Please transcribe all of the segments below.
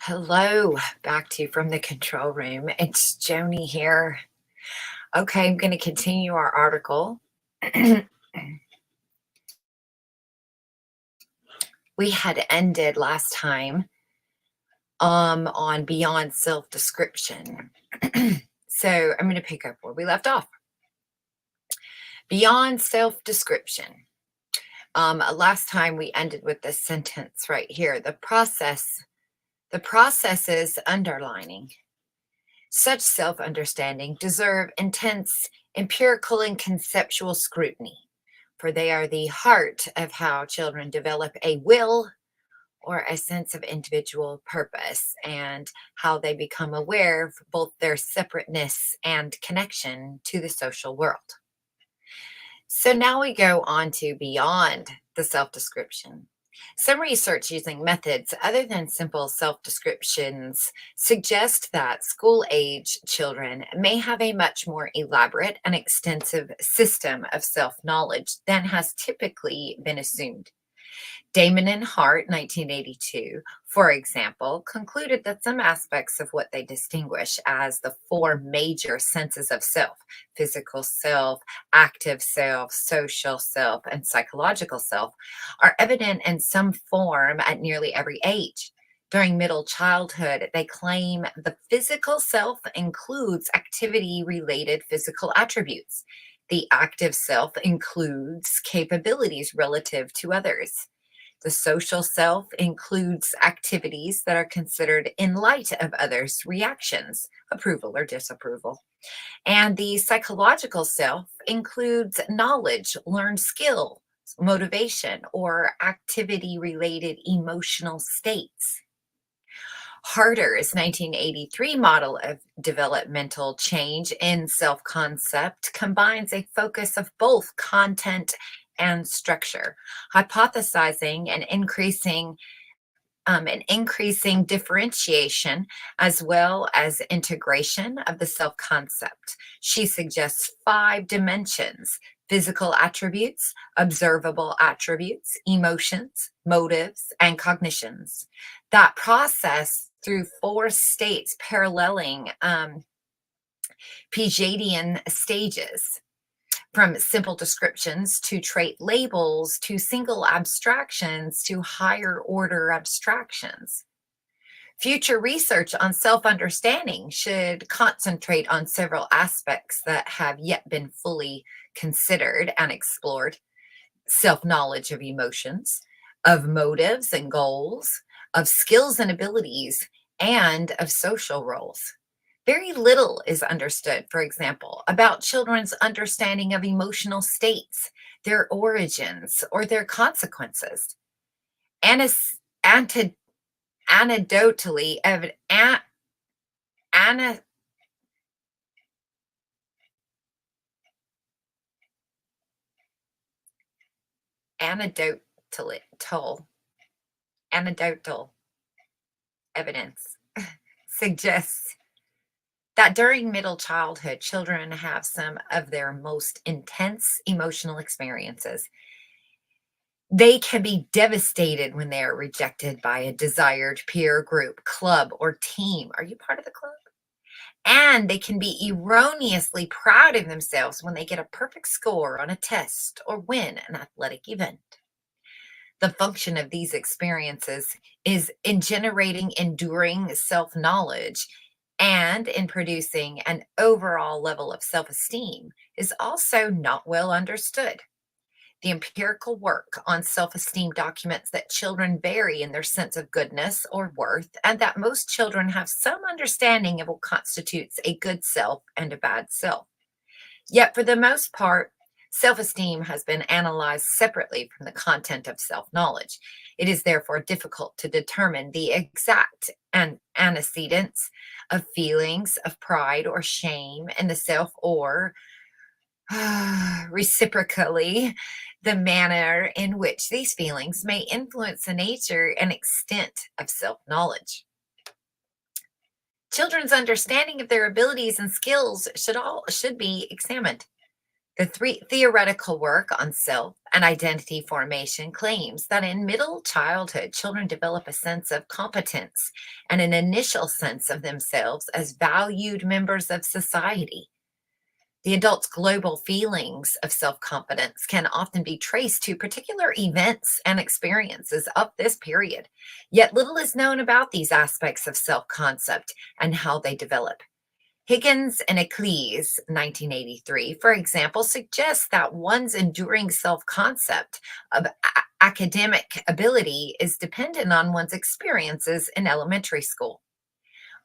Hello, back to you from the control room. It's Joni here. Okay, I'm going to continue our article. We had ended last time on beyond self-description. So I'm going to pick up where we left off. Beyond self-description. Last time we ended with this sentence right here. The processes underlining such self-understanding deserve intense empirical and conceptual scrutiny, for they are the heart of how children develop a will or a sense of individual purpose and how they become aware of both their separateness and connection to the social world. So now we go on to beyond the self-description. Some research using methods other than simple self-descriptions suggest that school-age children may have a much more elaborate and extensive system of self-knowledge than has typically been assumed. Damon and Hart, 1982, for example, concluded that some aspects of what they distinguish as the four major senses of self, physical self, active self, social self, and psychological self, are evident in some form at nearly every age. During middle childhood, they claim the physical self includes activity related physical attributes. The active self includes capabilities relative to others. The social self includes activities that are considered in light of others' reactions, approval or disapproval. And the psychological self includes knowledge, learned skill, motivation, or activity related emotional states. Harder's 1983 model of developmental change in self concept combines a focus of both content and structure, hypothesizing an increasing differentiation as well as integration of the self concept. She suggests 5 dimensions: physical attributes, observable attributes, emotions, motives, and cognitions. That process through 4 states paralleling Piagetian stages, from simple descriptions to trait labels to single abstractions to higher order abstractions. Future research on self understanding should concentrate on several aspects that have yet been fully considered and explored: self knowledge of emotions, of motives and goals, of skills and abilities, and of social roles. Very little is understood, for example, about children's understanding of emotional states, their origins, or their consequences. Anis, ante, anecdotally, ana, anecdotal, anecdotal evidence suggests that during middle childhood, children have some of their most intense emotional experiences. They can be devastated when they are rejected by a desired peer group, club, or team. Are you part of the club? And they can be erroneously proud of themselves when they get a perfect score on a test or win an athletic event. The function of these experiences is in generating enduring self knowledge and in producing an overall level of self esteem is also not well understood. The empirical work on self esteem documents that children vary in their sense of goodness or worth, and that most children have some understanding of what constitutes a good self and a bad self. Yet, for the most part, self esteem has been analyzed separately from the content of self knowledge. It is therefore difficult to determine the exact antecedents of feelings of pride or shame in the self, or reciprocally, the manner in which these feelings may influence the nature and extent of self knowledge. Children's understanding of their abilities and skills should be examined. The theoretical work on self and identity formation claims that in middle childhood, children develop a sense of competence and an initial sense of themselves as valued members of society. The adult's global feelings of self confidence can often be traced to particular events and experiences of this period. Yet little is known about these aspects of self concept and how they develop. Higgins and Eccles, 1983, for example, suggests that one's enduring self concept of academic ability is dependent on one's experiences in elementary school.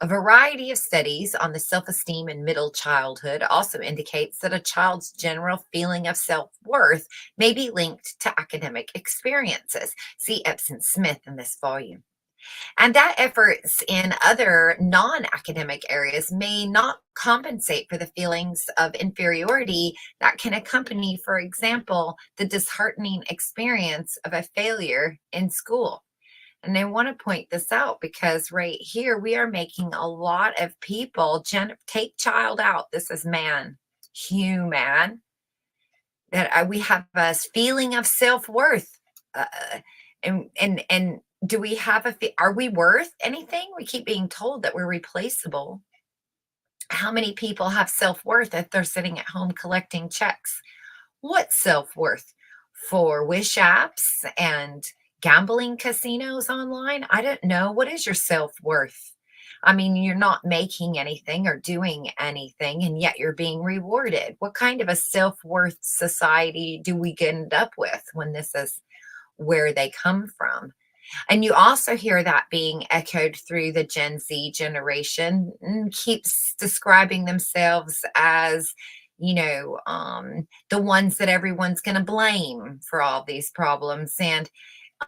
A variety of studies on the self esteem in middle childhood also indicates that a child's general feeling of self worth may be linked to academic experiences. See Epson Smith in this volume. And that efforts in other non academic areas may not compensate for the feelings of inferiority that can accompany, for example, the disheartening experience of a failure in school. And I want to point this out because right here we are making a lot of people take child out. This is man, human, that we have a feeling of self worth. Uh, and do we have are we worth anything? We keep being told that we're replaceable. How many people have self worth if they're sitting at home collecting checks? What self worth? For wish apps and gambling casinos online? I don't know. What is your self worth? I mean, you're not making anything or doing anything, and yet you're being rewarded. What kind of a self worth society do we end up with when this is where they come from? And you also hear that being echoed through the Gen Z generation, keeps describing themselves as, the ones that everyone's going to blame for all these problems. And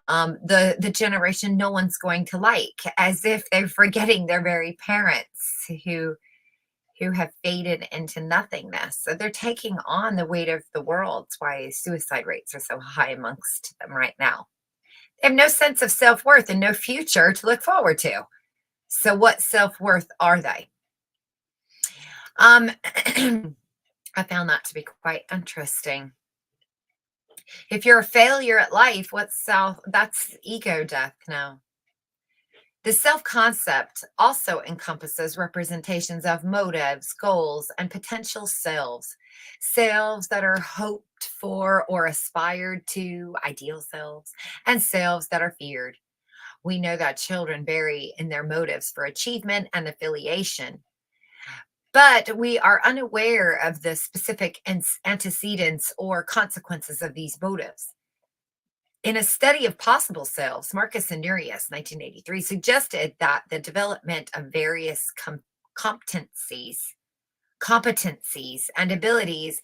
the generation no one's going to like, as if they're forgetting their very parents who have faded into nothingness. So they're taking on the weight of the world. That's why suicide rates are so high amongst them right now. They have no sense of self-worth and no future to look forward to. So what self-worth are they? I found that to be quite interesting. If you're a failure at life, that's ego death now. The self-concept also encompasses representations of motives, goals, and potential selves. Selves that are hoped for or aspired to, ideal selves, and selves that are feared. We know that children vary in their motives for achievement and affiliation, but we are unaware of the specific antecedents or consequences of these motives. In a study of possible selves, Marcus and Neurius, 1983, suggested that the development of various competencies and abilities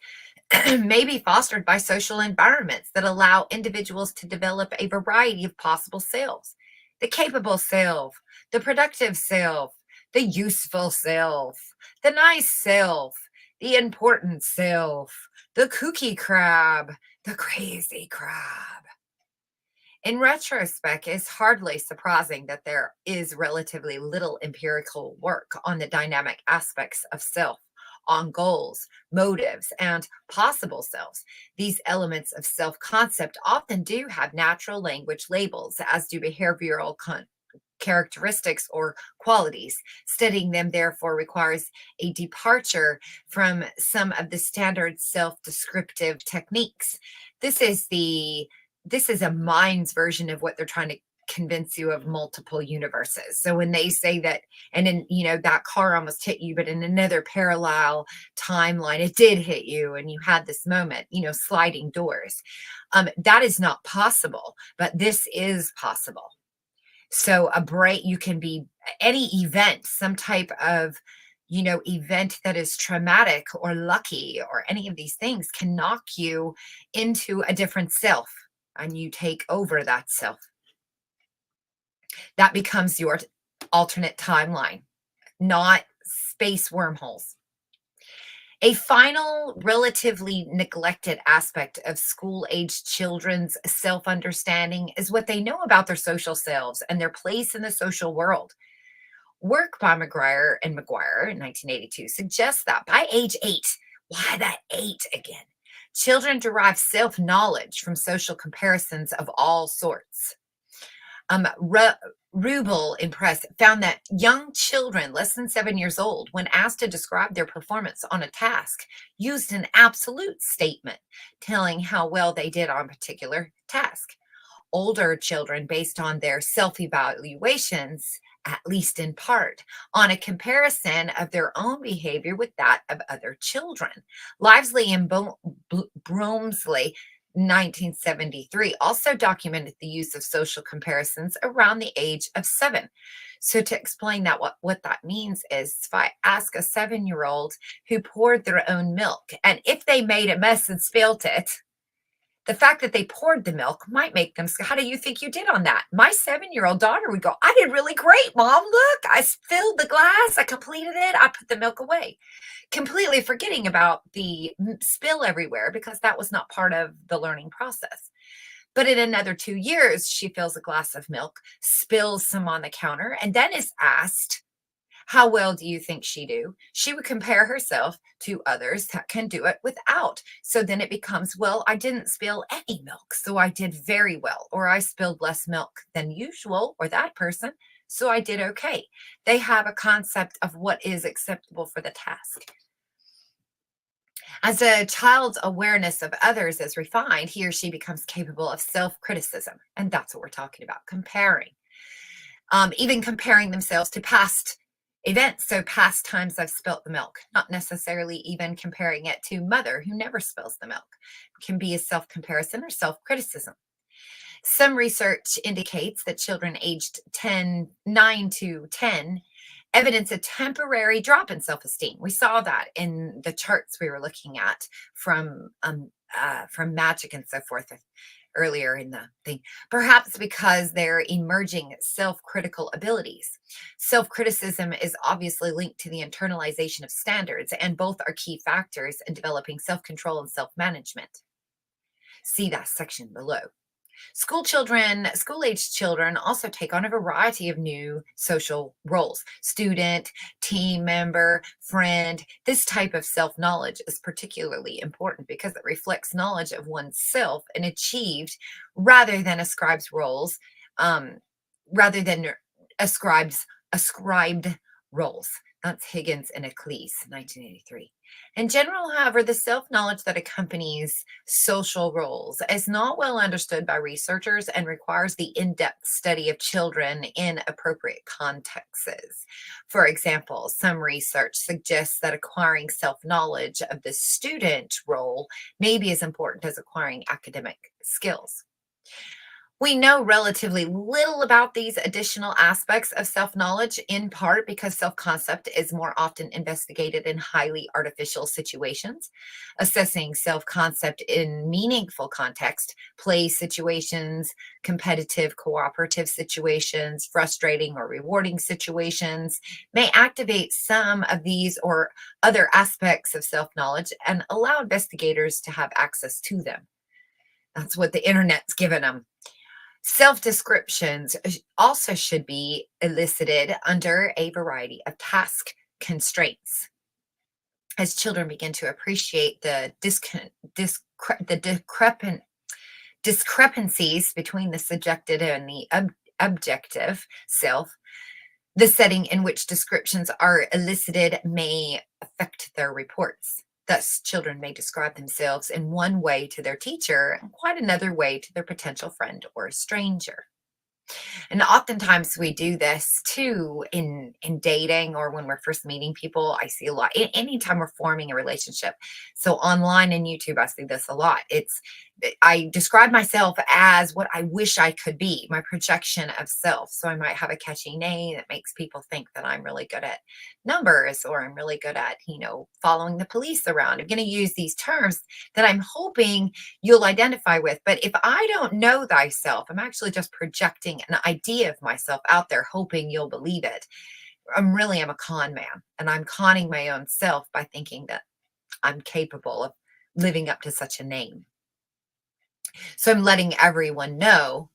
may be fostered by social environments that allow individuals to develop a variety of possible selves. The capable self, the productive self, the useful self, the nice self, the important self, the kooky crab, the crazy crab. In retrospect, it's hardly surprising that there is relatively little empirical work on the dynamic aspects of self, on goals, motives, and possible selves. These elements of self concept often do have natural language labels, as do behavioral characteristics or qualities. Studying them, therefore, requires a departure from some of the standard self descriptive techniques. This is a mind's version of what they're trying to convince you of multiple universes. So when they say that, and then, that car almost hit you, but in another parallel timeline, it did hit you and you had this moment, sliding doors. That is not possible, but this is possible. So you can be any event, some type of, event that is traumatic or lucky or any of these things can knock you into a different self, and you take over that self. That becomes your alternate timeline, not space wormholes. A final, relatively neglected aspect of school-aged children's self-understanding is what they know about their social selves and their place in the social world. Work by McGuire and McGuire in 1982 suggests that by age 8, why that 8 again? Children derive self knowledge from social comparisons of all sorts. Rubel Impress found that young children less than 7 years old, when asked to describe their performance on a task, used an absolute statement telling how well they did on a particular task. Older children, based on their self evaluations, at least in part, on a comparison of their own behavior with that of other children. Livesley and Bromsley, 1973, also documented the use of social comparisons around the age of 7. So to explain that, what that means is if I ask a 7-year-old who poured their own milk, and if they made a mess and spilt it, the fact that they poured the milk might make them say, how do you think you did on that? My 7-year-old daughter would go, I did really great, Mom. Look, I filled the glass, I completed it, I put the milk away. Completely forgetting about the spill everywhere because that was not part of the learning process. But in another 2 years, she fills a glass of milk, spills some on the counter, and then is asked, how well do you think she do? She would compare herself to others that can do it without. So then it becomes, well, I didn't spill any milk, so I did very well. Or I spilled less milk than usual, or that person, so I did okay. They have a concept of what is acceptable for the task. As a child's awareness of others is refined, he or she becomes capable of self-criticism. And that's what we're talking about, comparing. Even comparing themselves to past events. So past times I've spilt the milk, not necessarily even comparing it to mother who never spills the milk. It can be a self-comparison or self-criticism. Some research indicates that children aged 9 to 10 evidence a temporary drop in self-esteem. We saw that in the charts we were looking at from Magic and so forth earlier in the thing, perhaps because they're emerging self-critical abilities. Self-criticism is obviously linked to the internalization of standards, and both are key factors in developing self-control and self-management. See that section below. School-aged children also take on a variety of new social roles. Student, team member, friend. This type of self-knowledge is particularly important because it reflects knowledge of oneself and achieved rather than ascribes roles, rather than ascribed roles. That's Higgins and Eccles, 1983. In general, however, the self-knowledge that accompanies social roles is not well understood by researchers and requires the in-depth study of children in appropriate contexts. For example, some research suggests that acquiring self-knowledge of the student role may be as important as acquiring academic skills. We know relatively little about these additional aspects of self-knowledge, in part because self-concept is more often investigated in highly artificial situations. Assessing self-concept in meaningful context, play situations, competitive, cooperative situations, frustrating or rewarding situations, may activate some of these or other aspects of self-knowledge and allow investigators to have access to them. That's what the internet's given them. Self-descriptions also should be elicited under a variety of task constraints. As children begin to appreciate the discrepancies between the subjective and the objective self, the setting in which descriptions are elicited may affect their reports. Thus, children may describe themselves in one way to their teacher and quite another way to their potential friend or a stranger. And oftentimes we do this too in dating or when we're first meeting people. I see a lot anytime we're forming a relationship. So online and YouTube, I see this a lot. I describe myself as what I wish I could be, my projection of self. So I might have a catchy name that makes people think that I'm really good at numbers or I'm really good at, following the police around. I'm going to use these terms that I'm hoping you'll identify with. But if I don't know thyself, I'm actually just projecting an idea of myself out there, hoping you'll believe it. I'm a con man, and I'm conning my own self by thinking that I'm capable of living up to such a name. So I'm letting everyone know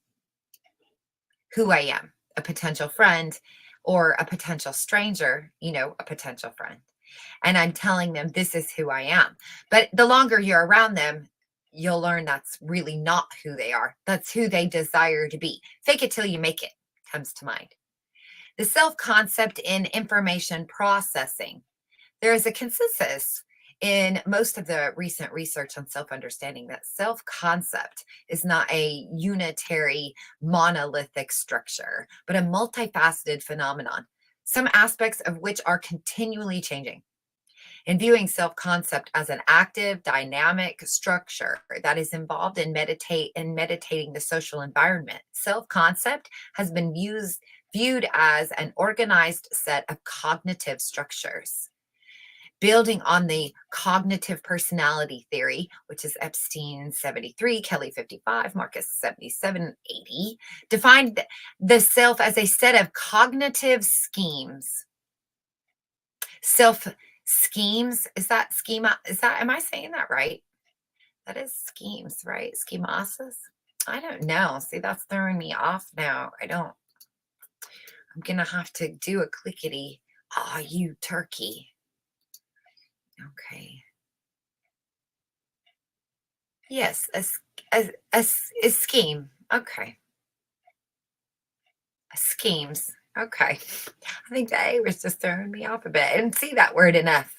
who I am, a potential friend or a potential stranger, a potential friend. And I'm telling them this is who I am. But the longer you're around them, you'll learn that's really not who they are. That's who they desire to be. Fake it till you make it comes to mind. The self concept in information processing. There is a consensus in most of the recent research on self understanding that self concept is not a unitary, monolithic structure, but a multifaceted phenomenon, some aspects of which are continually changing. In viewing self concept as an active, dynamic structure that is involved in meditating the social environment, self concept has been viewed as an organized set of cognitive structures. Building on the cognitive personality theory, which is Epstein 73, Kelly 55, Marcus 77, 80, defined the self as a set of cognitive schemes. Self schemes, is that schema? Am I saying that right? That is schemes, right? Schemasis? I don't know. See, that's throwing me off now. I'm gonna have to do a clickety. Ah, you turkey. Okay. Yes, a scheme. Okay. Schemes. Okay. I think the A was just throwing me off a bit. I didn't see that word enough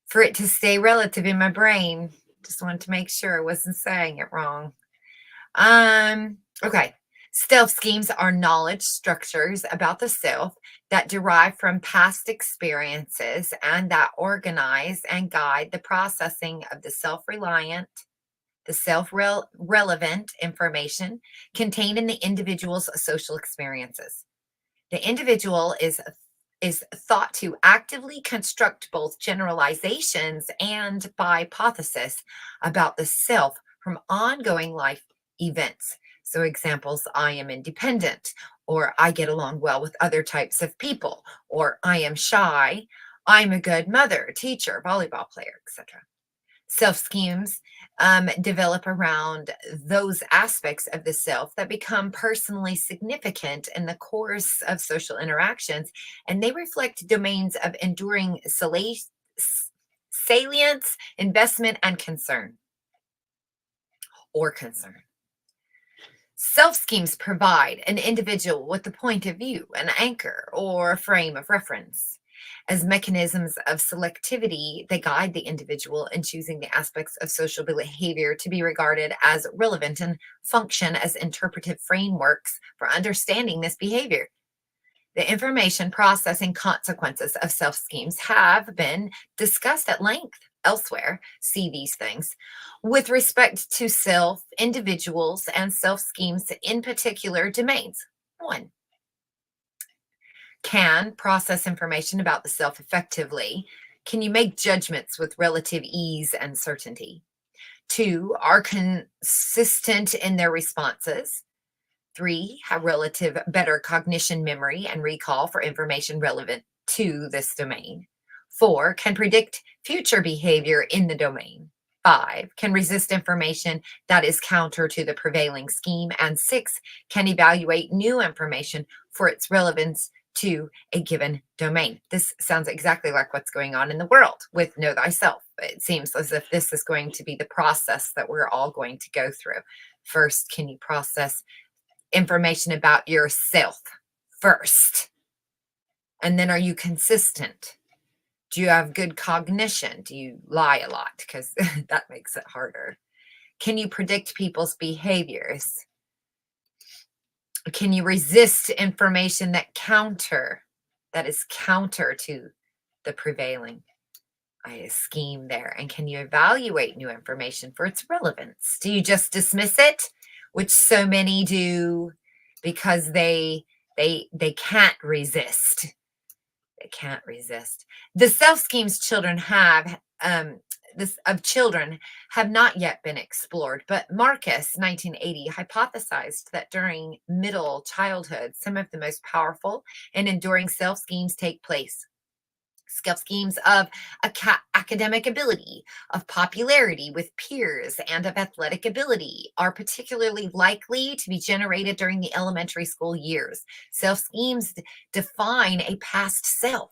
for it to stay relative in my brain. Just wanted to make sure I wasn't saying it wrong. Okay. Self schemes are knowledge structures about the self that derive from past experiences and that organize and guide the processing of the self reliant, the self relevant information contained in the individual's social experiences. The individual is thought to actively construct both generalizations and hypothesis about the self from ongoing life events. So, examples: I am independent, or I get along well with other types of people, or I am shy, I'm a good mother, teacher, volleyball player, etc. Self schemes develop around those aspects of the self that become personally significant in the course of social interactions, and they reflect domains of enduring salience, investment, and concern or concern. Self schemes provide an individual with a point of view, an anchor, or a frame of reference. As mechanisms of selectivity, they guide the individual in choosing the aspects of social behavior to be regarded as relevant and function as interpretive frameworks for understanding this behavior. The information processing consequences of self schemes have been discussed at length elsewhere. See these things. With respect to self, individuals, and self schemes in particular domains. One, can process information about the self effectively. Can you make judgments with relative ease and certainty? Two, are consistent in their responses. Three, have relative better cognition, memory, and recall for information relevant to this domain. Four, can predict future behavior in the domain. Five, can resist information that is counter to the prevailing scheme. And six, can evaluate new information for its relevance to a given domain. This sounds exactly like what's going on in the world with Know Thyself. It seems as if this is going to be the process that we're all going to go through. First, can you process information about yourself first? And then, are you consistent? Do you have good cognition? Do you lie a lot? Because that makes it harder. Can you predict people's behaviors? Can you resist information that is counter to the prevailing scheme there? And can you evaluate new information for its relevance? Do you just dismiss it, which so many do because they can't resist? They can't resist. The self schemes children have children have not yet been explored, but Marcus, 1980, hypothesized that during middle childhood, some of the most powerful and enduring self schemes take place. Self schemes of academic ability, of popularity with peers, and of athletic ability are particularly likely to be generated during the elementary school years. Self schemes define a past self.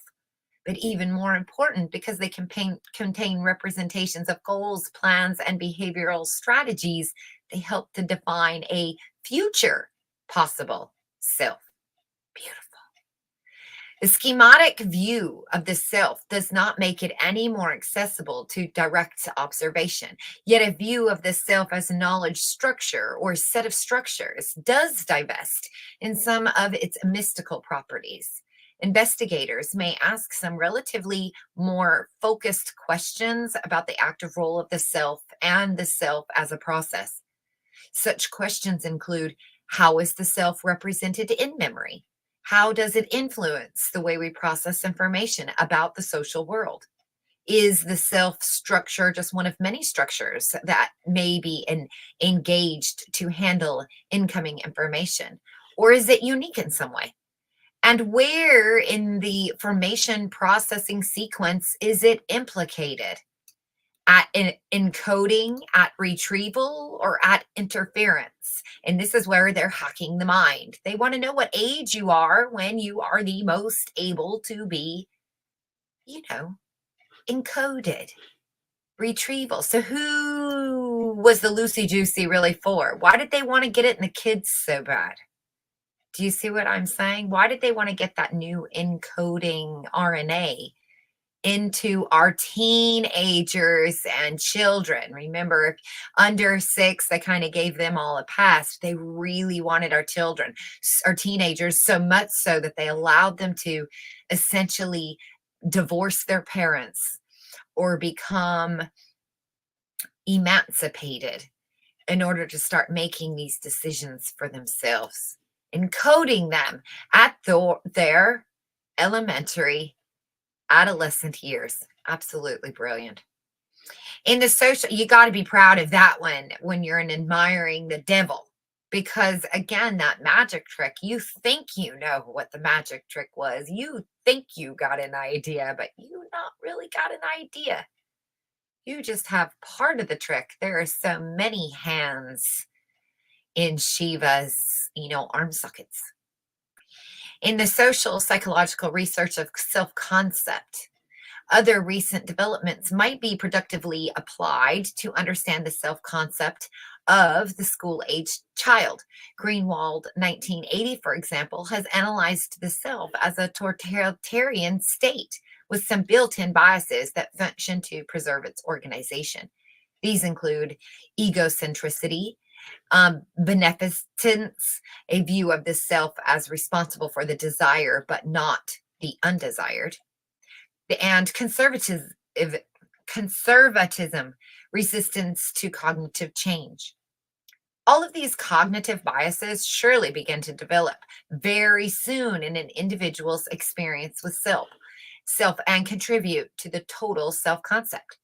but even more important because they contain representations of goals, plans, and behavioral strategies. They help to define a future possible self. Beautiful. The schematic view of the self does not make it any more accessible to direct observation. Yet a view of the self as a knowledge structure or set of structures does divest in some of its mystical properties. Investigators may ask some relatively more focused questions about the active role of the self and the self as a process. Such questions include: how is the self represented in memory? How does it influence the way we process information about the social world? Is the self structure just one of many structures that may be engaged to handle incoming information? Or is it unique in some way? And where in the formation processing sequence is it implicated? At encoding, at retrieval, or at interference? And this is where they're hacking the mind. They want to know what age you are when you are the most able to be, you know, encoded. Retrieval. So who was the Lucy Juicy really for? Why did they want to get it in the kids so bad? Do you see what I'm saying? Why did they want to get that new encoding RNA into our teenagers and children? Remember, if under 6, they kind of gave them all a pass. They really wanted our children, our teenagers, so much so that they allowed them to essentially divorce their parents or become emancipated in order to start making these decisions for themselves, encoding them at their elementary adolescent years. Absolutely brilliant. In the social, you got to be proud of that one when you're admiring the devil, because again, that magic trick, you think you know what the magic trick was. You think you got an idea, but you not really got an idea. You just have part of the trick. There are so many hands in Shiva's, arm sockets. In the social psychological research of self-concept, other recent developments might be productively applied to understand the self-concept of the school-aged child. Greenwald, 1980, for example, has analyzed the self as a totalitarian state with some built-in biases that function to preserve its organization. These include egocentricity, beneficence, a view of the self as responsible for the desire but not the undesired, and conservatism, resistance to cognitive change. All of these cognitive biases surely begin to develop very soon in an individual's experience with self and contribute to the total self-concept.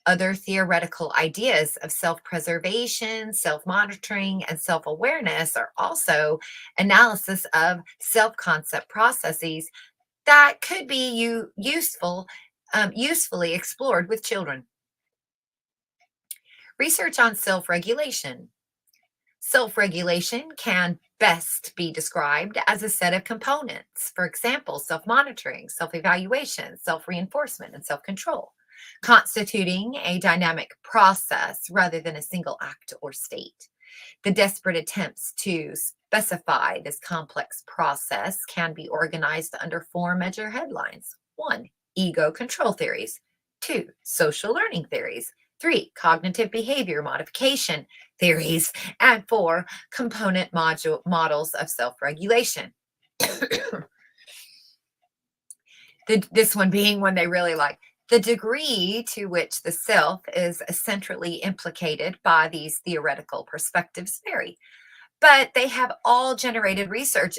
Other theoretical ideas of self-preservation, self-monitoring, and self-awareness are also analysis of self-concept processes that could be usefully explored with children. Research on self-regulation. Self-regulation can best be described as a set of components. For example, self-monitoring, self-evaluation, self-reinforcement, and self-control, constituting a dynamic process rather than a single act or state. The desperate attempts to specify this complex process can be organized under 4 major headlines. 1, ego control theories. 2, social learning theories. 3, cognitive behavior modification theories. And 4, component models of self-regulation. This one being one they really like. The degree to which the self is centrally implicated by these theoretical perspectives vary, but they have all generated research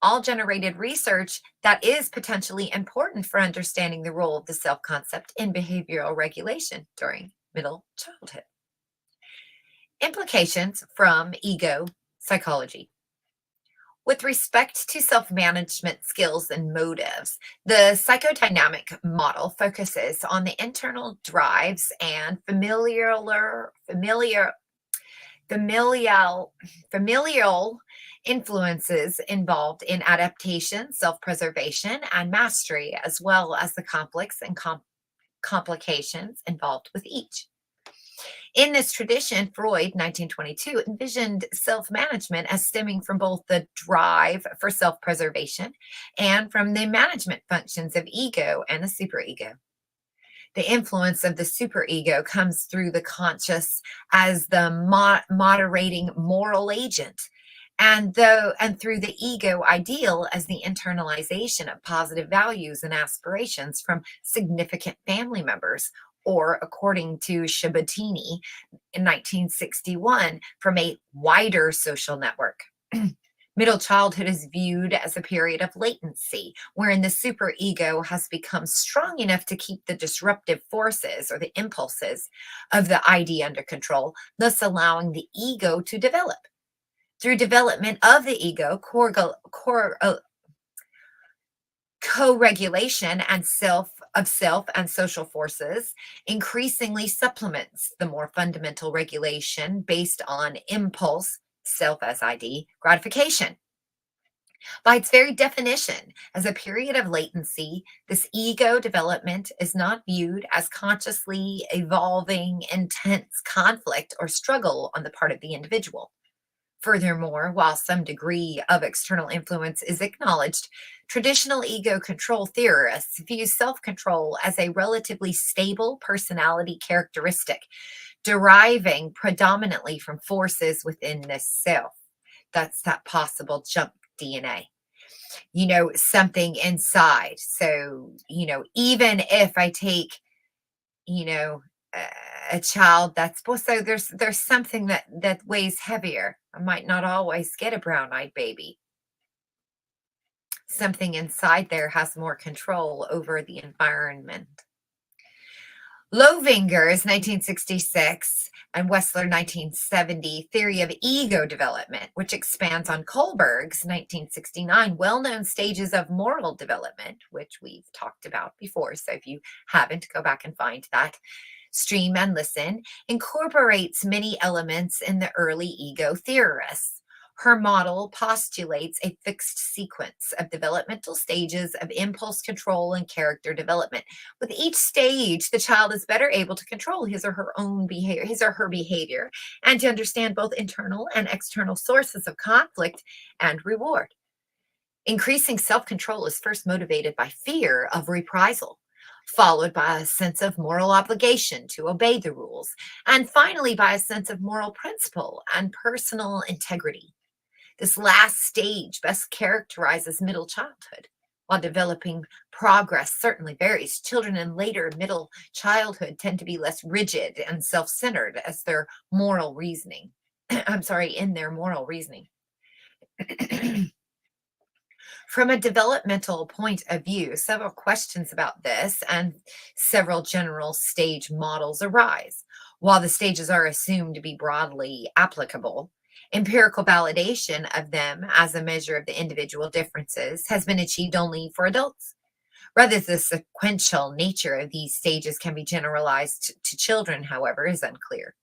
all generated research that is potentially important for understanding the role of the self-concept in behavioral regulation during middle childhood. Implications from ego psychology. With respect to self-management skills and motives, the psychodynamic model focuses on the internal drives and familial influences involved in adaptation, self-preservation, and mastery, as well as the conflicts and complications involved with each. In this tradition, Freud, 1922, envisioned self management as stemming from both the drive for self preservation and from the management functions of ego and the superego. The influence of the superego comes through the conscious as the moderating moral agent, and through the ego ideal as the internalization of positive values and aspirations from significant family members, or according to Shabatini in 1961, from a wider social network. Middle childhood is viewed as a period of latency, wherein the superego has become strong enough to keep the disruptive forces or the impulses of the ID under control, thus allowing the ego to develop. Through development of the ego, co-regulation and self and social forces increasingly supplements the more fundamental regulation based on impulse, self as ID, gratification. By its very definition, as a period of latency, this ego development is not viewed as consciously evolving, intense conflict or struggle on the part of the individual. Furthermore, while some degree of external influence is acknowledged, traditional ego control theorists view self control as a relatively stable personality characteristic, deriving predominantly from forces within the self. That's that possible junk DNA, something inside. So, even if I take, you know, a child that's so there's something that weighs heavier. I might not always get a brown-eyed baby. Something inside there has more control over the environment. Lovinger's 1966 and Wessler 1970 theory of ego development, which expands on Kohlberg's 1969 well-known stages of moral development, which we've talked about before. So if you haven't, go back and find that stream and listen, incorporates many elements in the early ego theorists. Her model postulates a fixed sequence of developmental stages of impulse control and character development. With each stage, the child is better able to control his or her behavior, and to understand both internal and external sources of conflict and reward. Increasing self-control is first motivated by fear of reprisal, followed by a sense of moral obligation to obey the rules, and finally by a sense of moral principle and personal integrity. This last stage best characterizes middle childhood. While developing progress certainly varies, children in later middle childhood tend to be less rigid and self-centered as their moral reasoning. in their moral reasoning. From a developmental point of view, several questions about this and several general stage models arise. While the stages are assumed to be broadly applicable, empirical validation of them as a measure of the individual differences has been achieved only for adults. Whether the sequential nature of these stages can be generalized to children, however, is unclear.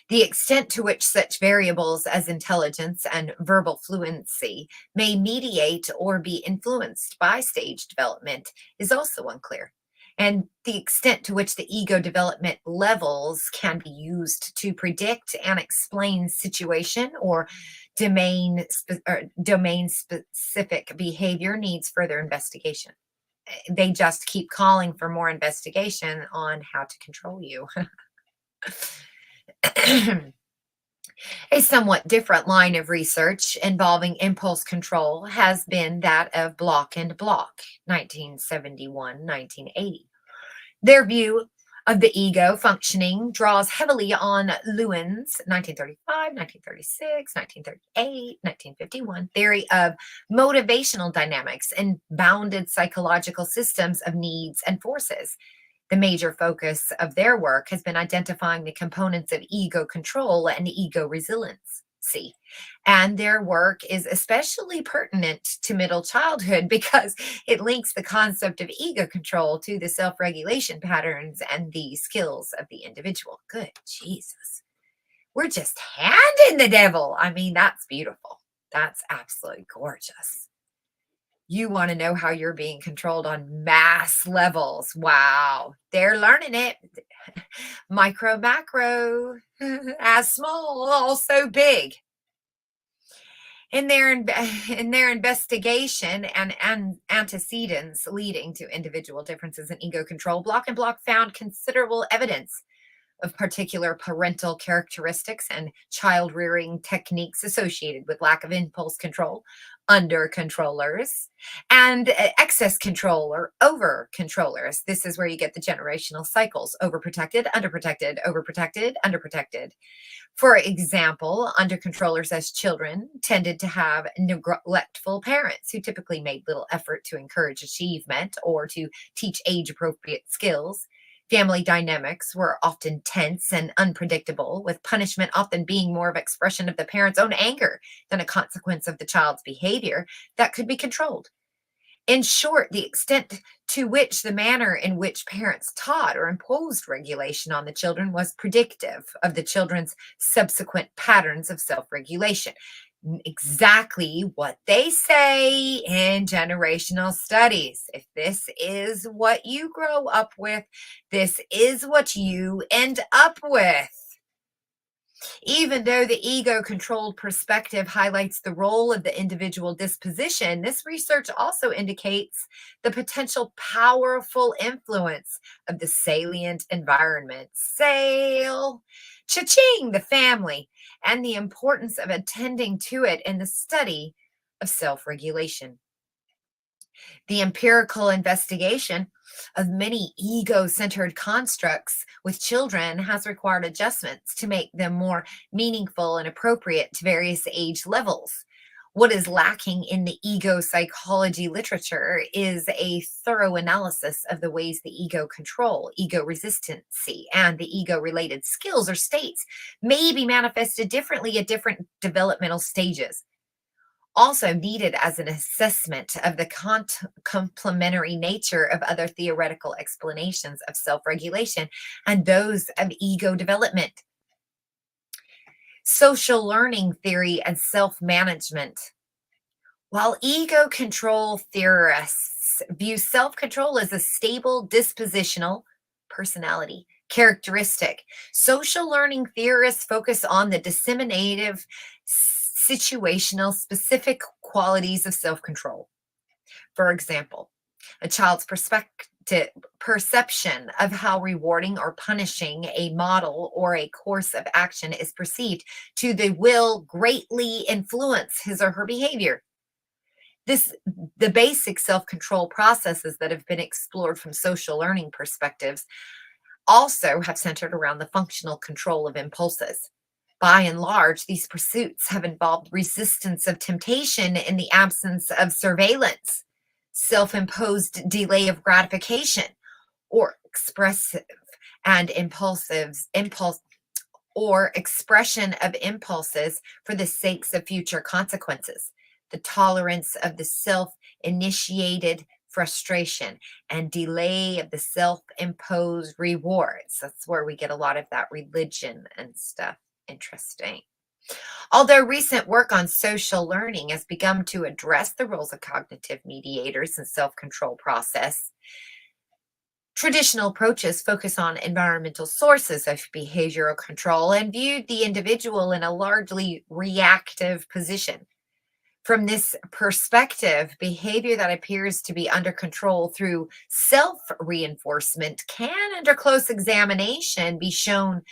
The extent to which such variables as intelligence and verbal fluency may mediate or be influenced by stage development is also unclear. And the extent to which the ego development levels can be used to predict and explain situation or domain-specific behavior needs further investigation. They just keep calling for more investigation on how to control you. A somewhat different line of research involving impulse control has been that of Block and Block, 1971-1980. Their view of the ego functioning draws heavily on Lewin's 1935, 1936, 1938, 1951 theory of motivational dynamics and bounded psychological systems of needs and forces. The major focus of their work has been identifying the components of ego control and ego resiliency. And their work is especially pertinent to middle childhood because it links the concept of ego control to the self-regulation patterns and the skills of the individual. Good Jesus. We're just handing the devil. I mean, that's beautiful. That's absolutely gorgeous. You want to know how you're being controlled on mass levels. Wow. They're learning it. Micro, macro, as small, also big. In their in their investigation and antecedents leading to individual differences in ego control, Block and Block found considerable evidence of particular parental characteristics and child rearing techniques associated with lack of impulse control under controllers and excess control or over controllers. This is where you get the generational cycles: overprotected, underprotected, overprotected, underprotected. For example, under controllers as children tended to have neglectful parents who typically made little effort to encourage achievement or to teach age appropriate skills. Family dynamics were often tense and unpredictable, with punishment often being more of expression of the parent's own anger than a consequence of the child's behavior that could be controlled. In short, the extent to which the manner in which parents taught or imposed regulation on the children was predictive of the children's subsequent patterns of self regulation. Exactly what they say in generational studies. If this is what you grow up with, this is what you end up with. Even though the ego controlled perspective highlights the role of the individual disposition, this research also indicates the potential powerful influence of the salient environment. Sale, cha-ching, the family, and the importance of attending to it in the study of self regulation. The empirical investigation of many ego centered constructs with children has required adjustments to make them more meaningful and appropriate to various age levels. What is lacking in the ego psychology literature is a thorough analysis of the ways the ego control, ego resistancy, and the ego related skills or states may be manifested differently at different developmental stages. Also needed as an assessment of the complementary nature of other theoretical explanations of self regulation and those of ego development. Social learning theory and self management. While ego control theorists view self control as a stable dispositional personality characteristic, social learning theorists focus on the disseminative, situational, specific qualities of self control. For example, a child's perception of how rewarding or punishing a model or a course of action is perceived to the will greatly influence his or her behavior. The basic self-control processes that have been explored from social learning perspectives also have centered around the functional control of impulses. By and large, these pursuits have involved resistance of temptation in the absence of surveillance, self-imposed delay of gratification, or expressive and impulse or expression of impulses for the sakes of future consequences, the tolerance of the self-initiated frustration and delay of the self-imposed rewards. That's where we get a lot of that religion and stuff. Interesting. Although recent work on social learning has begun to address the roles of cognitive mediators in self-control process, traditional approaches focus on environmental sources of behavioral control and viewed the individual in a largely reactive position. From this perspective, behavior that appears to be under control through self-reinforcement can, under close examination, be shown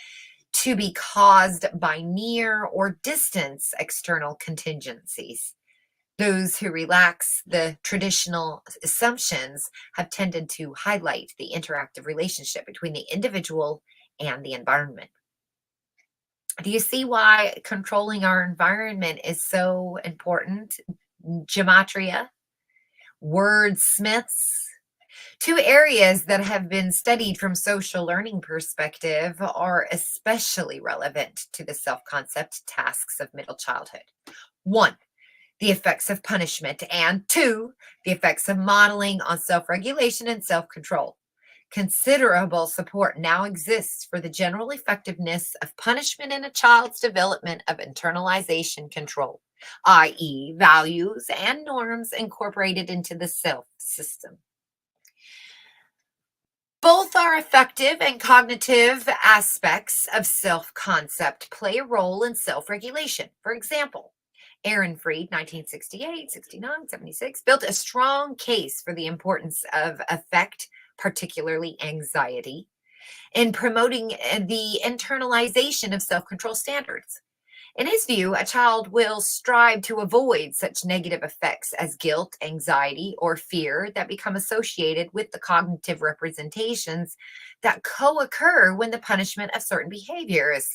to be caused by near or distant external contingencies. Those who relax the traditional assumptions have tended to highlight the interactive relationship between the individual and the environment. Do you see why controlling our environment is so important? Gematria, wordsmiths. Two areas that have been studied from social learning perspective are especially relevant to the self-concept tasks of middle childhood. One, the effects of punishment, and two, the effects of modeling on self-regulation and self-control. Considerable support now exists for the general effectiveness of punishment in a child's development of internalization control, i.e., values and norms incorporated into the self system. Both are effective and cognitive aspects of self concept play a role in self regulation. For example, Aaron Freed, 1968, 69, 76, built a strong case for the importance of affect, particularly anxiety, in promoting the internalization of self control standards. In his view, a child will strive to avoid such negative effects as guilt, anxiety, or fear that become associated with the cognitive representations that co occur when the punishment of certain behaviors.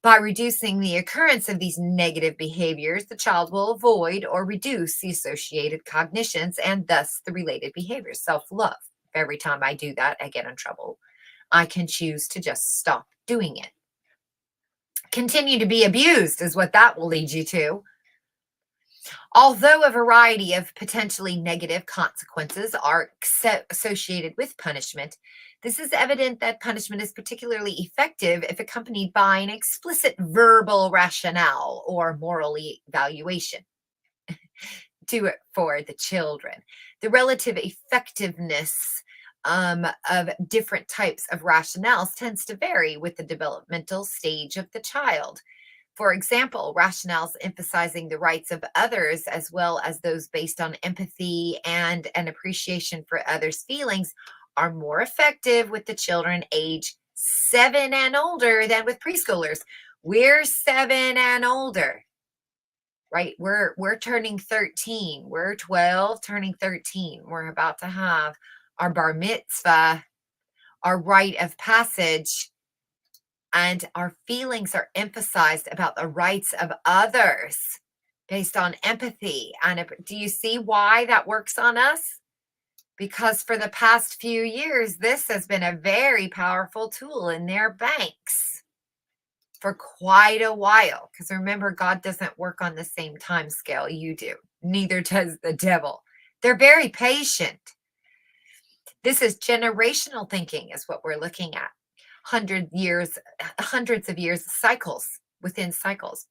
By reducing the occurrence of these negative behaviors, the child will avoid or reduce the associated cognitions and thus the related behaviors. Self love. Every time I do that, I get in trouble. I can choose to just stop doing it. Continue to be abused is what that will lead you to. Although a variety of potentially negative consequences are associated with punishment, this is evident that punishment is particularly effective if accompanied by an explicit verbal rationale or moral evaluation. Do it for the children. The relative effectiveness of different types of rationales tends to vary with the developmental stage of the child. For example, rationales emphasizing the rights of others as well as those based on empathy and an appreciation for others' feelings are more effective with the children age 7 and older than with preschoolers. We're 7 and older, right? We're turning 13. We're 12 turning 13. We're about to have our bar mitzvah, our rite of passage, and our feelings are emphasized about the rights of others based on empathy. And do you see why that works on us? Because for the past few years, this has been a very powerful tool in their banks for quite a while. Because remember, God doesn't work on the same time scale you do. Neither does the devil. They're very patient. This is generational thinking is what we're looking at. Hundreds of years, cycles within cycles.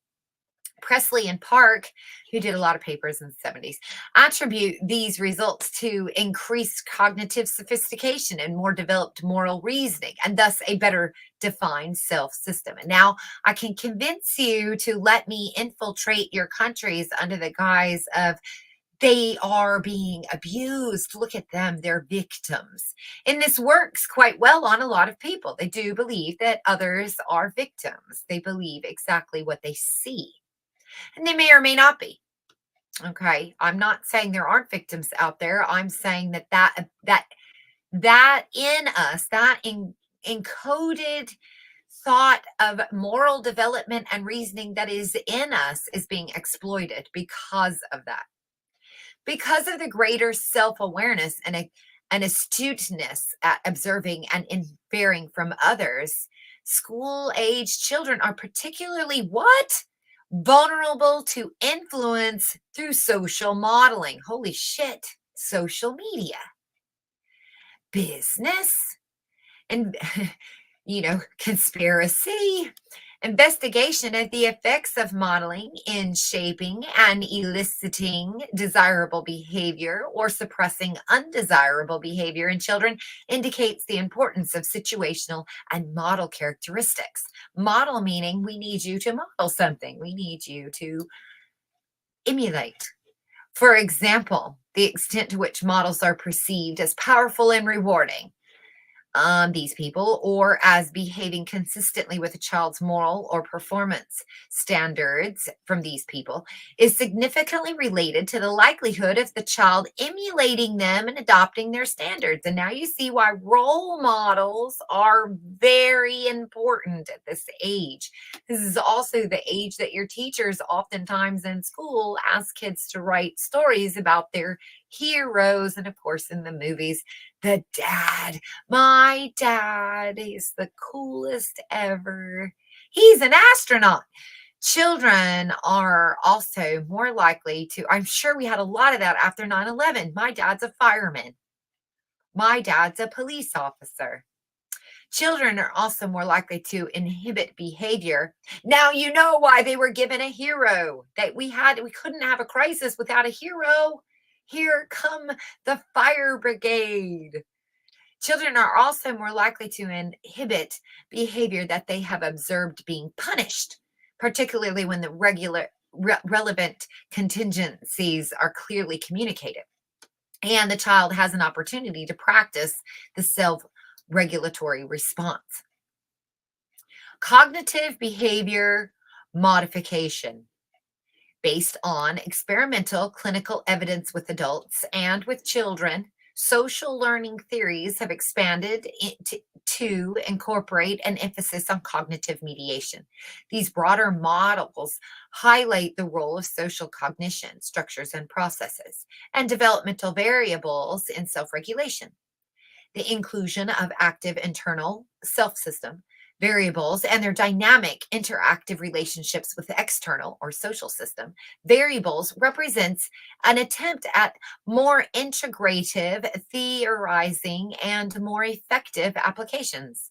Presley and Park, who did a lot of papers in the 70s, attribute these results to increased cognitive sophistication and more developed moral reasoning, and thus a better defined self system. And now I can convince you to let me infiltrate your countries under the guise of they are being abused. Look at them, they're victims. And this works quite well on a lot of people. They do believe that others are victims. They believe exactly what they see. And they may or may not be. Okay. I'm not saying there aren't victims out there. I'm saying that in us, encoded thought of moral development and reasoning that is in us is being exploited because of that. Because of the greater self-awareness and astuteness at observing and inferring from others, school-age children are particularly what? Vulnerable to influence through social modeling. Holy shit. Social media. Business. And, conspiracy. Investigation of the effects of modeling in shaping and eliciting desirable behavior or suppressing undesirable behavior in children indicates the importance of situational and model characteristics. Model meaning we need you to model something. We need you to emulate. For example, the extent to which models are perceived as powerful and rewarding. These people, or as behaving consistently with a child's moral or performance standards from these people, is significantly related to the likelihood of the child emulating them and adopting their standards. And now you see why role models are very important at this age. This is also the age that your teachers oftentimes in school ask kids to write stories about their heroes. And of course, in the movies, the dad. My dad is the coolest ever. He's an astronaut. Children are also more likely to, I'm sure we had a lot of that after 9/11. My dad's a fireman. My dad's a police officer. Children are also more likely to inhibit behavior. Now you know why they were given a hero. That we couldn't have a crisis without a hero. Here come the fire brigade. Children are also more likely to inhibit behavior that they have observed being punished, particularly when the relevant contingencies are clearly communicated and the child has an opportunity to practice the self regulatory response. Cognitive behavior modification. Based on experimental clinical evidence with adults and with children, social learning theories have expanded to incorporate an emphasis on cognitive mediation. These broader models highlight the role of social cognition, structures and processes, and developmental variables in self regulation. The inclusion of active internal self system variables and their dynamic interactive relationships with the external or social system variables represents an attempt at more integrative theorizing and more effective applications.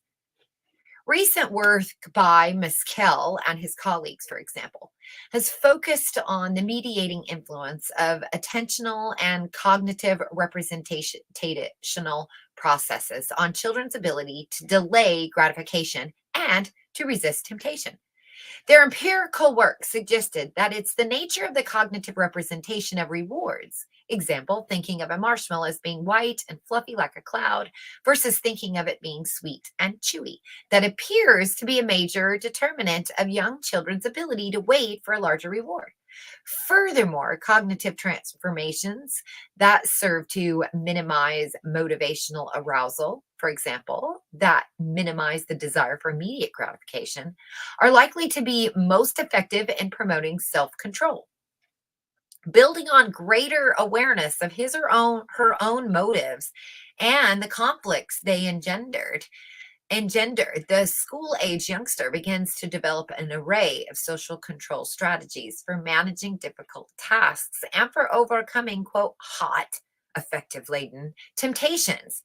Recent work by Meskel and his colleagues, for example, has focused on the mediating influence of attentional and cognitive representational processes on children's ability to delay gratification and to resist temptation. Their empirical work suggested that it's the nature of the cognitive representation of rewards. Example, thinking of a marshmallow as being white and fluffy like a cloud versus thinking of it being sweet and chewy, that appears to be a major determinant of young children's ability to wait for a larger reward. Furthermore, cognitive transformations that serve to minimize motivational arousal, for example, that minimize the desire for immediate gratification, are likely to be most effective in promoting self control. Building on greater awareness of his or her own motives and the conflicts they engendered, the school age youngster begins to develop an array of social control strategies for managing difficult tasks and for overcoming, quote, hot, affective laden temptations.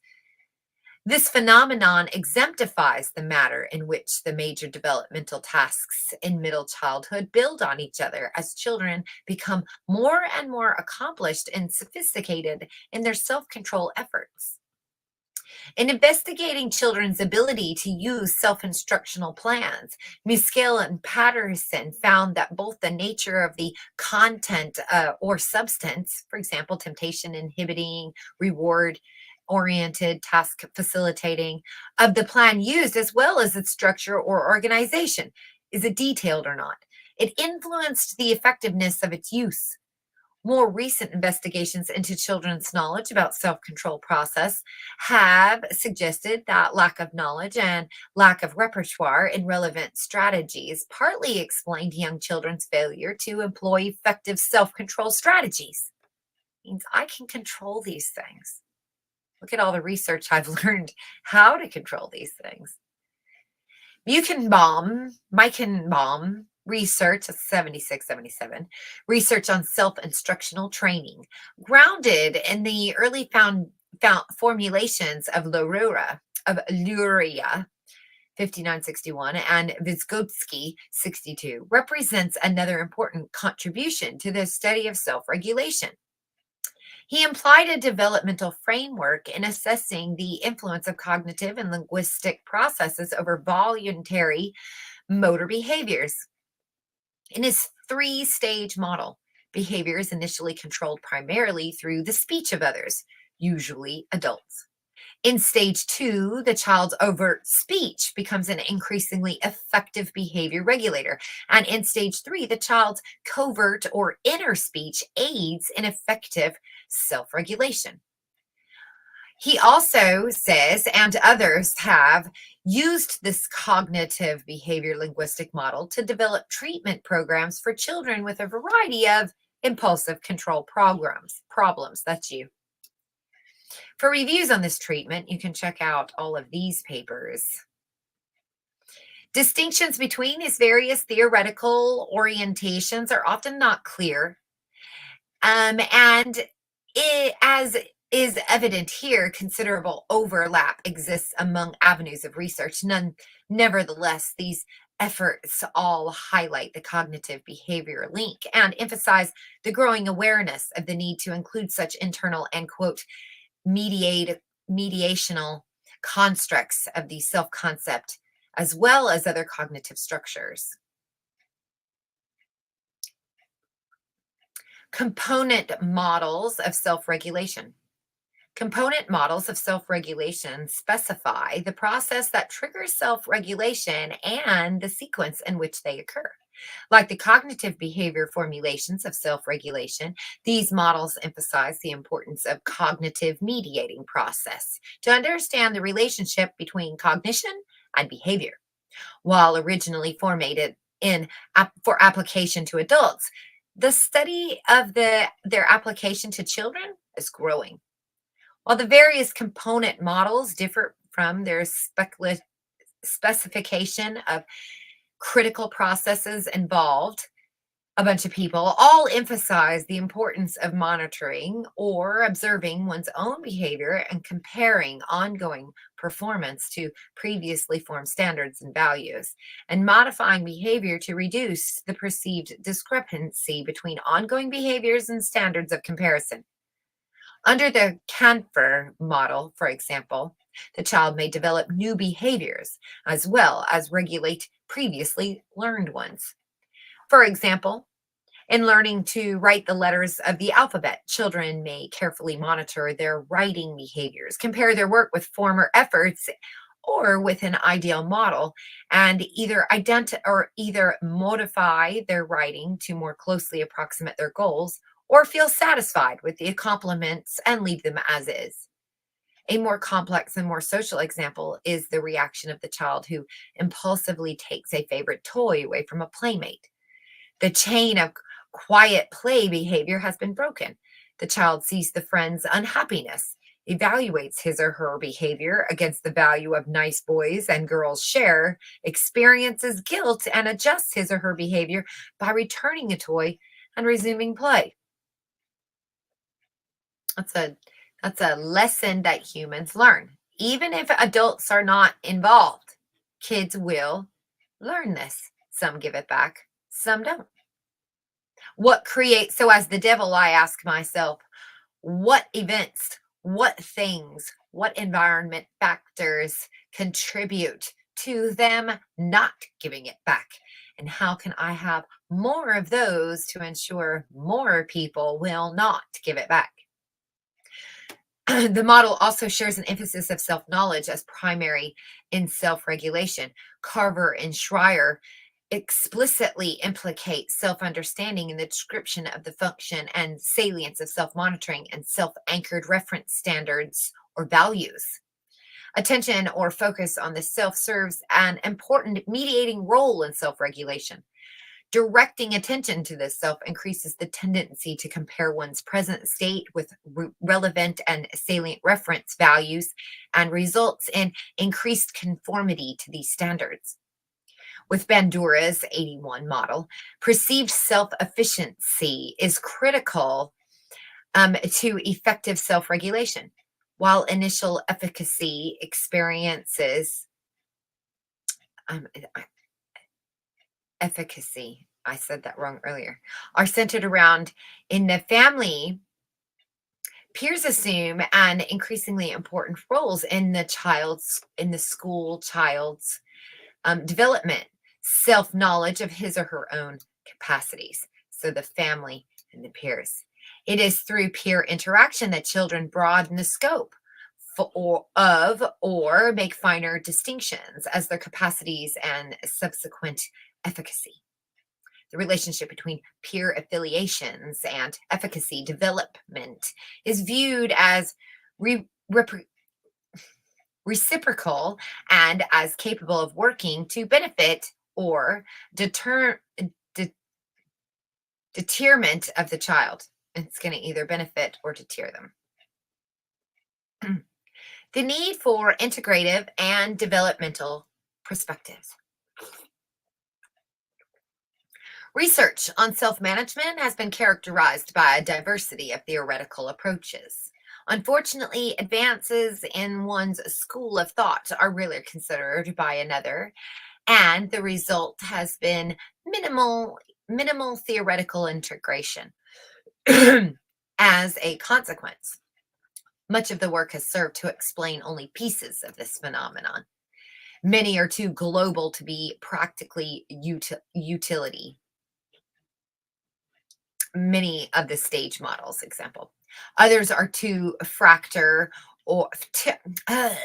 This phenomenon exemplifies the manner in which the major developmental tasks in middle childhood build on each other as children become more and more accomplished and sophisticated in their self control efforts. In investigating children's ability to use self instructional plans, Muskill and Patterson found that both the nature of the content or substance, for example, temptation inhibiting, reward oriented, task facilitating, of the plan used, as well as its structure or organization, is it detailed or not? It influenced the effectiveness of its use. More recent investigations into children's knowledge about self-control process have suggested that lack of knowledge and lack of repertoire in relevant strategies partly explained young children's failure to employ effective self-control strategies. It means I can control these things. Look at all the research I've learned how to control these things. Meichenbaum research, 76, 77, research on self-instructional training, grounded in the early found formulations of Luria, 5961, and Vygotsky, 62, represents another important contribution to the study of self-regulation. He implied a developmental framework in assessing the influence of cognitive and linguistic processes over voluntary motor behaviors. In his three-stage model, behavior is initially controlled primarily through the speech of others, usually adults. In stage 2, the child's overt speech becomes an increasingly effective behavior regulator. And in stage 3, the child's covert or inner speech aids in effective self-regulation. He also says, and others have used this cognitive behavior linguistic model to develop treatment programs for children with a variety of impulsive control problems. That's you. For reviews on this treatment, you can check out all of these papers. Distinctions between these various theoretical orientations are often not clear. And as is evident here, considerable overlap exists among avenues of research. Nevertheless, these efforts all highlight the cognitive behavior link and emphasize the growing awareness of the need to include such internal and, quote, mediational constructs of the self concept as well as other cognitive structures. Component models of self regulation. Component models of self regulation specify the process that triggers self regulation and the sequence in which they occur. Like the cognitive behavior formulations of self regulation, these models emphasize the importance of cognitive mediating process to understand the relationship between cognition and behavior. While originally formatted for application to adults, the study of their application to children is growing. While the various component models differ from their specification of critical processes involved, a bunch of people all emphasize the importance of monitoring or observing one's own behavior and comparing ongoing performance to previously formed standards and values, and modifying behavior to reduce the perceived discrepancy between ongoing behaviors and standards of comparison. Under the Canfor model, for example, the child may develop new behaviors as well as regulate previously learned ones. For example, in learning to write the letters of the alphabet, children may carefully monitor their writing behaviors, compare their work with former efforts or with an ideal model, and either modify their writing to more closely approximate their goals or feel satisfied with the accomplishments and leave them as is. A more complex and more social example is the reaction of the child who impulsively takes a favorite toy away from a playmate. The chain of quiet play behavior has been broken. The child sees the friend's unhappiness, evaluates his or her behavior against the value of nice boys and girls share, experiences guilt, and adjusts his or her behavior by returning a toy and resuming play. That's a lesson that humans learn. Even if adults are not involved, kids will learn this. Some give it back, some don't. So as the devil, I ask myself, what events, what things, what environment factors contribute to them not giving it back? And how can I have more of those to ensure more people will not give it back? The model also shares an emphasis of self-knowledge as primary in self-regulation. Carver and Schreier explicitly implicate self-understanding in the description of the function and salience of self-monitoring and self-anchored reference standards or values. Attention or focus on the self serves an important mediating role in self-regulation. Directing attention to this self increases the tendency to compare one's present state with relevant and salient reference values and results in increased conformity to these standards. With Bandura's 81 model, perceived self-efficiency is critical to effective self-regulation, while initial efficacy experiences efficacy, I said that wrong earlier, are centered around in the family. Peers assume an increasingly important roles in the school child's development, self-knowledge of his or her own capacities. So the family and the peers. It is through peer interaction that children broaden the scope or make finer distinctions as their capacities and subsequent efficacy. The relationship between peer affiliations and efficacy development is viewed as reciprocal and as capable of working to benefit or deterrent of the child. It's going to either benefit or deter them. The need for integrative and developmental perspectives. Research on self-management has been characterized by a diversity of theoretical approaches. Unfortunately, advances in one's school of thought are rarely considered by another, and the result has been minimal theoretical integration. As a consequence, much of the work has served to explain only pieces of this phenomenon. Many are too global to be practically utility. Many of the stage models, example. Others are too fractor or uh,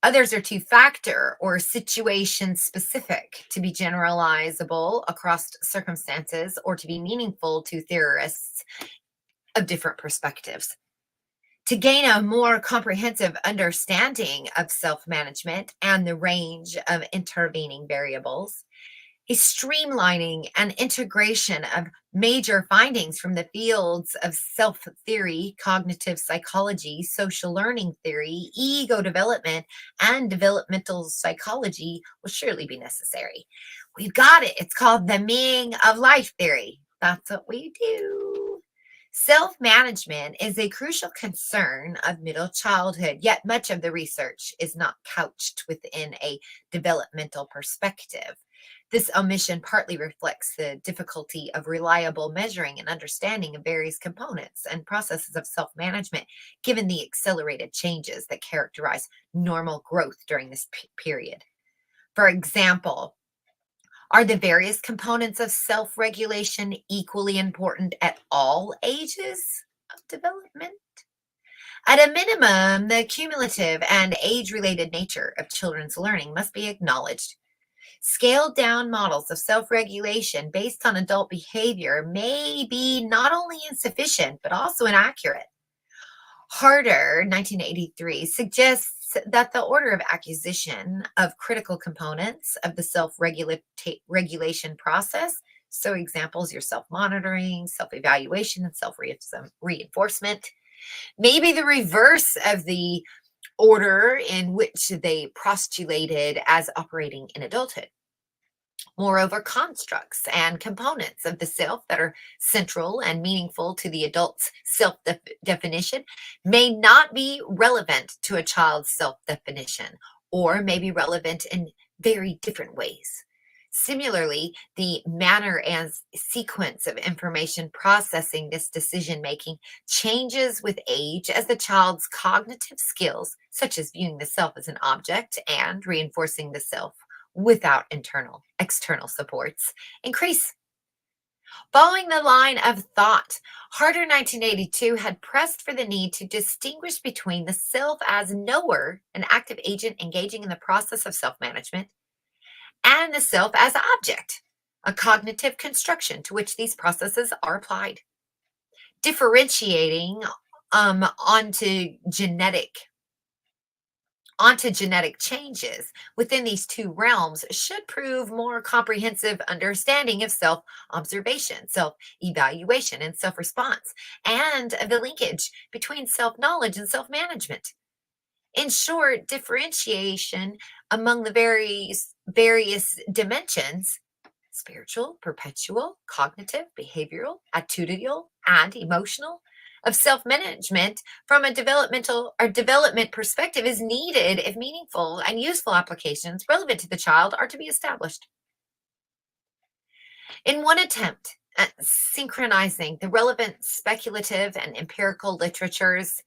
others are too factor or situation specific to be generalizable across circumstances or to be meaningful to theorists of different perspectives. To gain a more comprehensive understanding of self management and the range of intervening variables, a streamlining and integration of major findings from the fields of self theory, cognitive psychology, social learning theory, ego development, and developmental psychology will surely be necessary. We've got it. It's called the meaning of life theory. That's what we do. Self management is a crucial concern of middle childhood, yet much of the research is not couched within a developmental perspective. This omission partly reflects the difficulty of reliable measuring and understanding of various components and processes of self management, given the accelerated changes that characterize normal growth during this period. For example, are the various components of self regulation equally important at all ages of development? At a minimum, the cumulative and age related nature of children's learning must be acknowledged. Scaled down models of self regulation based on adult behavior may be not only insufficient, but also inaccurate. Harder, 1983, suggests that the order of acquisition of critical components of the self regulation process, so examples, your self monitoring, self evaluation, and self reinforcement, may be the reverse of the order in which they postulated as operating in adulthood. Moreover, constructs and components of the self that are central and meaningful to the adult's self definition may not be relevant to a child's self definition or may be relevant in very different ways. Similarly, the manner and sequence of information processing this decision making changes with age as the child's cognitive skills, such as viewing the self as an object and reinforcing the self without external supports, increase. Following the line of thought, Harder 1982 had pressed for the need to distinguish between the self as knower, an active agent engaging in the process of self management, and the self as object, a cognitive construction to which these processes are applied. Differentiating onto genetic changes within these two realms should prove more comprehensive understanding of self observation, self evaluation, and self response, and of the linkage between self knowledge and self management. In short, differentiation among the various dimensions, spiritual, perpetual, cognitive, behavioral, attitudinal, and emotional, of self-management from a development perspective is needed if meaningful and useful applications relevant to the child are to be established. In one attempt at synchronizing the relevant speculative and empirical literatures,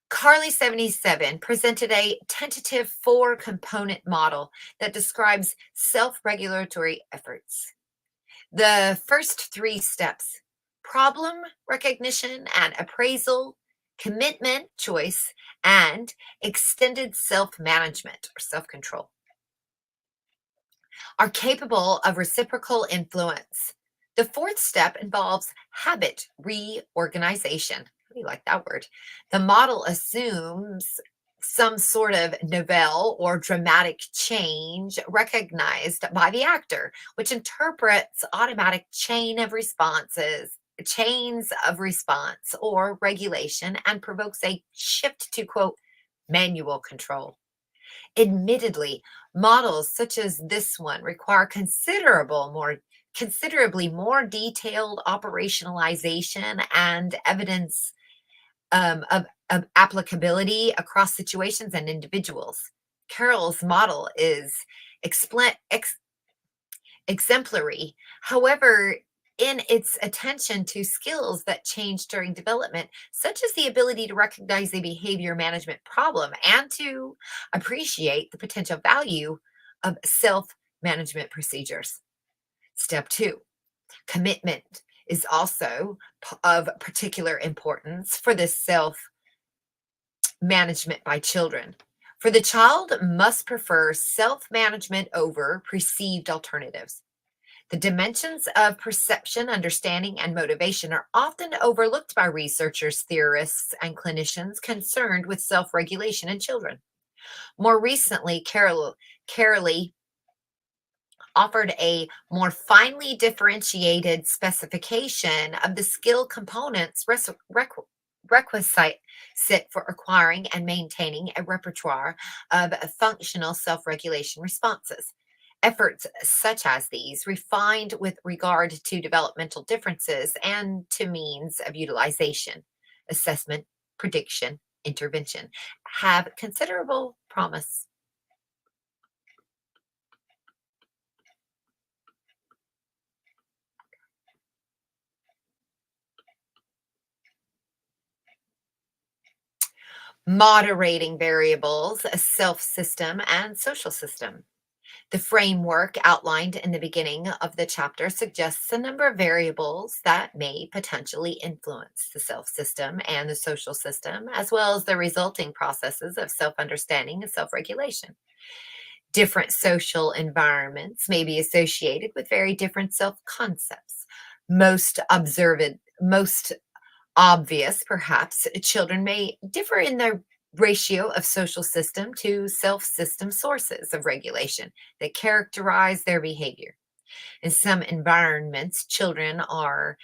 Carly 77 presented a tentative four-component model that describes self-regulatory efforts. The first three steps: problem recognition and appraisal, commitment, choice, and extended self management or self control, are capable of reciprocal influence. The fourth step involves habit reorganization. I really like that word. The model assumes some sort of novel or dramatic change recognized by the actor, which interprets automatic chains of response or regulation and provokes a shift to, quote, manual control. Admittedly, models such as this one require considerably more detailed operationalization and evidence of applicability across situations and individuals. Carroll's model is exemplary. However, in its attention to skills that change during development, such as the ability to recognize a behavior management problem and to appreciate the potential value of self management procedures. Step two, commitment is also of particular importance for the self management by children. For the child must prefer self management over perceived alternatives. The dimensions of perception, understanding, and motivation are often overlooked by researchers, theorists, and clinicians concerned with self regulation in children. More recently, Carolee offered a more finely differentiated specification of the skill components requisite for acquiring and maintaining a repertoire of functional self-regulation responses. Efforts such as these, refined with regard to developmental differences and to means of utilization, assessment, prediction, intervention, have considerable promise. Moderating variables, a self system, and social system. The framework outlined in the beginning of the chapter suggests a number of variables that may potentially influence the self system and the social system, as well as the resulting processes of self understanding and self regulation. Different social environments may be associated with very different self concepts. Most obvious, perhaps, children may differ in their ratio of social system to self system sources of regulation that characterize their behavior. In some environments, children are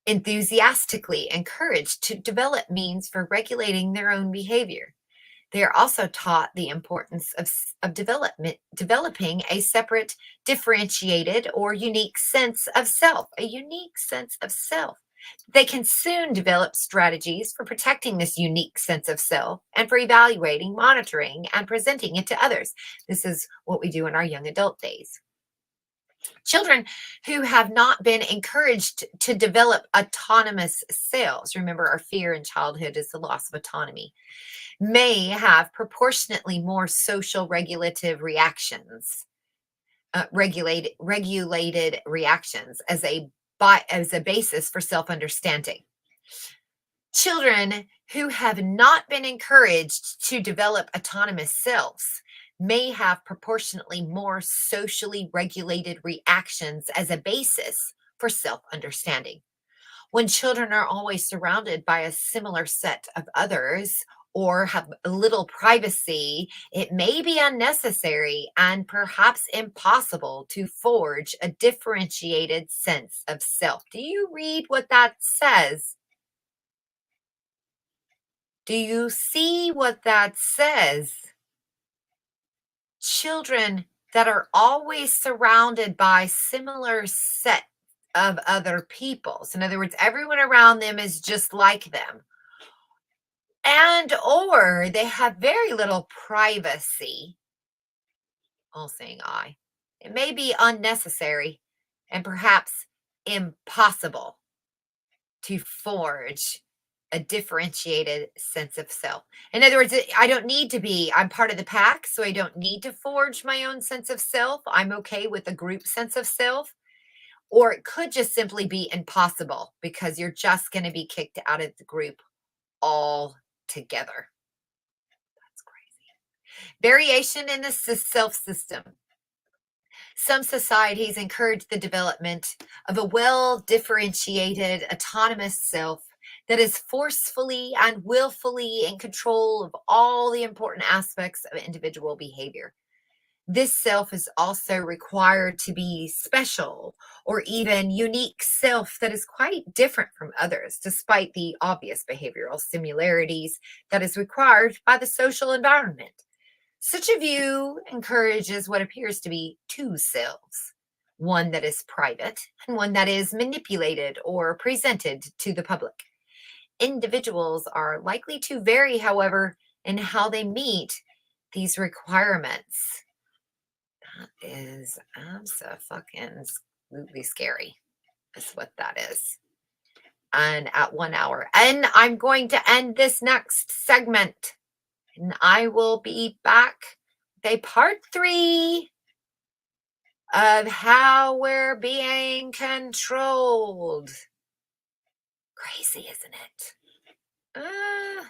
enthusiastically encouraged to develop means for regulating their own behavior. They are also taught the importance of developing a separate, differentiated, or unique sense of self, a unique sense of self. They can soon develop strategies for protecting this unique sense of self and for evaluating, monitoring, and presenting it to others. This is what we do in our young adult days. Children who have not been encouraged to develop autonomous selves, remember our fear in childhood is the loss of autonomy, may have proportionately more social regulative reactions, regulated reactions as a basis for self-understanding. Children who have not been encouraged to develop autonomous selves may have proportionately more socially regulated reactions as a basis for self-understanding. When children are always surrounded by a similar set of others or have little privacy, it may be unnecessary and perhaps impossible to forge a differentiated sense of self. Do you read what that says? Do you see what that says? Children that are always surrounded by similar set of other people. So in other words, everyone around them is just like them. And or they have very little privacy. All saying I. It may be unnecessary and perhaps impossible to forge a differentiated sense of self. In other words, I don't need to be, I'm part of the pack, so I don't need to forge my own sense of self. I'm okay with a group sense of self. Or it could just simply be impossible because you're just going to be kicked out of the group altogether. That's crazy. Variation in the self system. Some societies encourage the development of a well differentiated, autonomous self that is forcefully and willfully in control of all the important aspects of individual behavior. This self is also required to be special or even unique self that is quite different from others, despite the obvious behavioral similarities that is required by the social environment. Such a view encourages what appears to be two selves, one that is private and one that is manipulated or presented to the public. individuals are likely to vary, however, in how they meet these requirements. That is absolutely scary, is what that is. And at 1 hour. And I'm going to end this next segment. And I will be back with a part 3 of how we're being controlled. Crazy, isn't it?